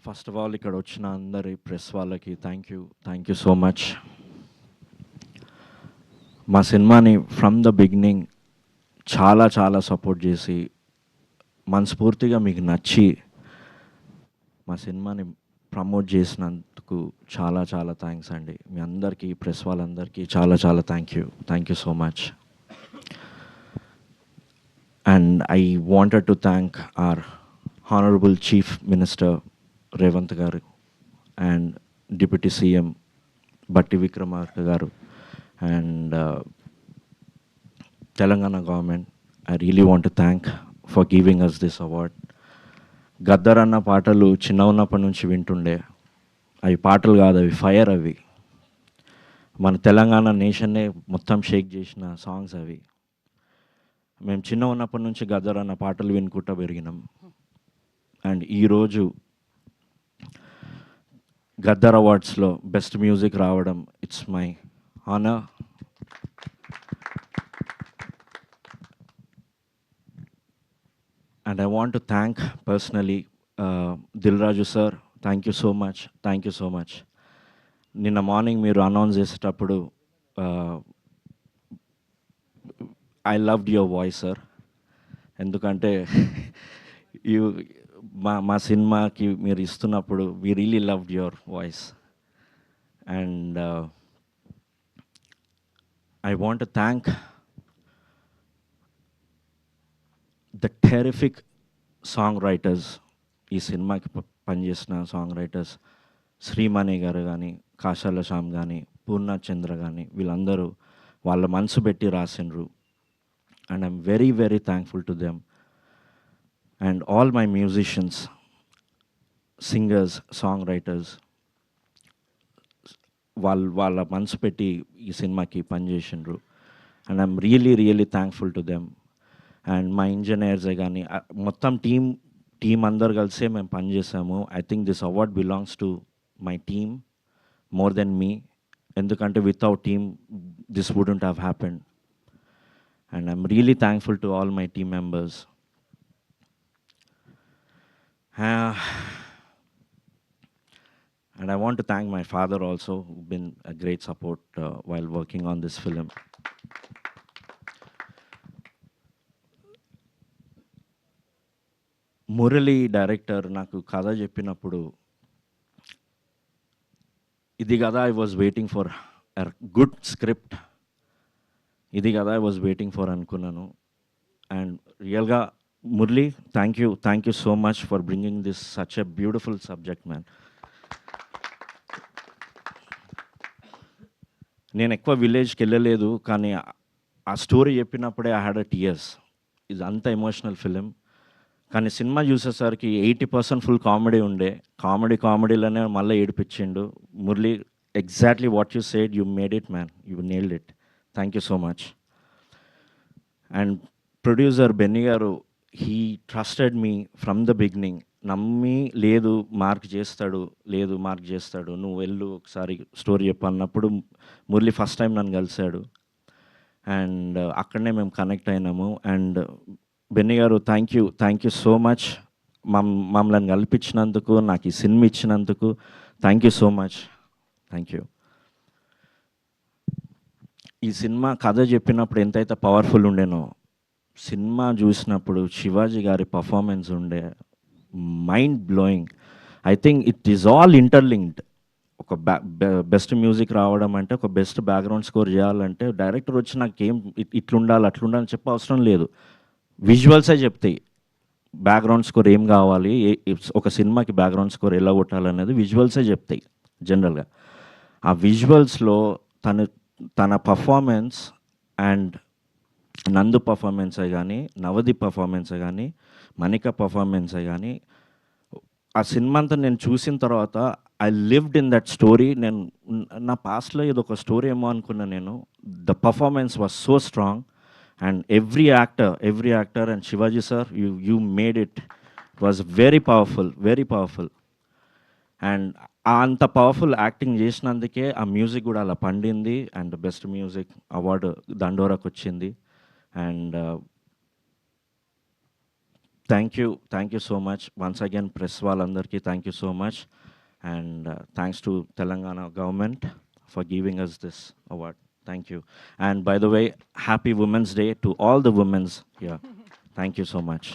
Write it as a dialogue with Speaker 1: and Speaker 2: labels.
Speaker 1: First of all ఇక్కడ వచ్చిన అందరి ప్రెస్ వాళ్ళకి థ్యాంక్ యూ సో మచ్. మా సినిమాని ఫ్రమ్ ద బిగినింగ్ చాలా చాలా సపోర్ట్ చేసి మనస్ఫూర్తిగా మీకు నచ్చి మా సినిమాని ప్రమోట్ చేసినందుకు చాలా చాలా థ్యాంక్స్ అండి. మీ అందరికీ ప్రెస్ వాళ్ళందరికీ చాలా చాలా thank you so much. And I wanted to thank our honourable chief minister Revanth గారు and deputy CM Bhatti Vikramarka గారు and Telangana government. I really want to thank for giving us this award. Gaddar అన్న పాటలు చిన్న ఉన్నప్పటి నుంచి వింటుండే. అవి పాటలు కాదు, అవి ఫైర్. అవి మన తెలంగాణ నేషన్నే మొత్తం షేక్ చేసిన సాంగ్స్ అవి. మేము చిన్న ఉన్నప్పటి నుంచి గద్దర్ అన్న పాటలు వినుకుంటూ పెరిగినాం. అండ్ ఈరోజు గద్దర్ అవార్డ్స్లో బెస్ట్ మ్యూజిక్ రావడం it's my honour. And I want to thank personally Dilraju sir. Thank you so much. నిన్న మార్నింగ్ మీరు అనౌన్స్ చేసేటప్పుడు I loved your voice sir. ఎందుకంటే యూ మా సినిమాకి మీరు ఇస్తున్నప్పుడు we really loved your voice. And I want to thank the terrific song writers. ఈ సినిమాకి పనిచేసిన సాంగ్ రైటర్స్ శ్రీమణి గారు కానీ, కాశాల శ్యామ్ కానీ, పూర్ణచంద్ర కానీ, వీళ్ళందరూ వాళ్ళ మనసు పెట్టి రాసిండ్రు. And I'm very very thankful to them. And all my musicians, singers, song writers, వాళ్ళ మనసు పెట్టి ఈ సినిమాకి పనిచేసిండ్రు. And I'm really thankful to them. And మా ఇంజనీర్సే కానీ మొత్తం టీం అందరు కలిసే మేము పనిచేసాము. I think this award belongs to my team more than me. ఎందుకంటే without team this wouldn't have happened. And I'm really thankful to all my team members. And I want to thank my father also, who's been a great support while working on this film. Murali director నాకు కథ చెప్పినప్పుడు ఇది కదా I was waiting for a good script, ఇది కదా I was waiting for అనుకున్నాను. And రియల్గా Murali thank you so much for bringing this such a beautiful subject man. నేను ఎక్కువ విలేజ్కి వెళ్ళలేదు, కానీ ఆ స్టోరీ చెప్పినప్పుడే ఐ హ్యాడ్ అ టీయర్స్. ఇది అంత ఎమోషనల్ ఫిలిం. కానీ సినిమా చూసేసరికి 80% ఫుల్ కామెడీ ఉండే. కామెడీలోనే మళ్ళీ ఏడిపించిండు Murali. Exactly what you said, you made it man, you nailed it. Thank you so much. And producer Benny గారు, he trusted me from the beginning. నమ్మి లేదు మార్క్ చేస్తాడు, నువ్వు వెళ్ళు ఒకసారి స్టోరీ చెప్పు అన్నప్పుడు మురళి ఫస్ట్ టైం నన్ను కలిశాడు. అండ్ అక్కడనే మేము కనెక్ట్ అయినాము. అండ్ బెన్నీ గారు థ్యాంక్ యూ సో మచ్. మమ్మల్ని కల్పించినందుకు, నాకు ఈ సినిమా ఇచ్చినందుకు thank you so much. Thank you. ఈ సినిమా కథ చెప్పినప్పుడు ఎంతైతే పవర్ఫుల్ ఉండేనో, సినిమా చూసినప్పుడు శివాజీ గారి పర్ఫార్మెన్స్ ఉండే mind blowing. I think it is all interlinked. ఒక బెస్ట్ మ్యూజిక్ రావడం అంటే, ఒక బెస్ట్ బ్యాక్గ్రౌండ్ స్కోర్ చేయాలంటే డైరెక్టర్ వచ్చి నాకేం ఇట్లుండాలి అట్లుండాలని చెప్పే అవసరం లేదు. విజువల్సే చెప్తాయి బ్యాక్గ్రౌండ్ స్కోర్ ఏం కావాలి, ఒక సినిమాకి బ్యాక్గ్రౌండ్ స్కోర్ ఎలా కొట్టాలనేది విజువల్సే చెప్తాయి జనరల్గా. ఆ విజువల్స్లో తన పర్ఫార్మెన్స్ అండ్ నందు పర్ఫార్మెన్సే కానీ, నవదీప్ పర్ఫార్మెన్సే కానీ, మణిక పర్ఫార్మెన్సే కానీ, ఆ సినిమా అంతా నేను చూసిన తర్వాత I lived in that story. నేను నా పాస్ట్లో ఇది ఒక స్టోరీ ఏమో అనుకున్నా నేను. The performance was so strong. And every actor and Shivaji sir, you made it. It was very powerful. And అంత పవర్ఫుల్ యాక్టింగ్ చేసినందుకే ఆ మ్యూజిక్ కూడా అలా పండింది. అండ్ బెస్ట్ మ్యూజిక్ అవార్డు దండోరాకు వచ్చింది. And thank you so much once again press వాళ్ళందరికీ thank you so much and thanks to Telangana government for giving us this award thank you and by the way happy women's day to all the womens here thank you so much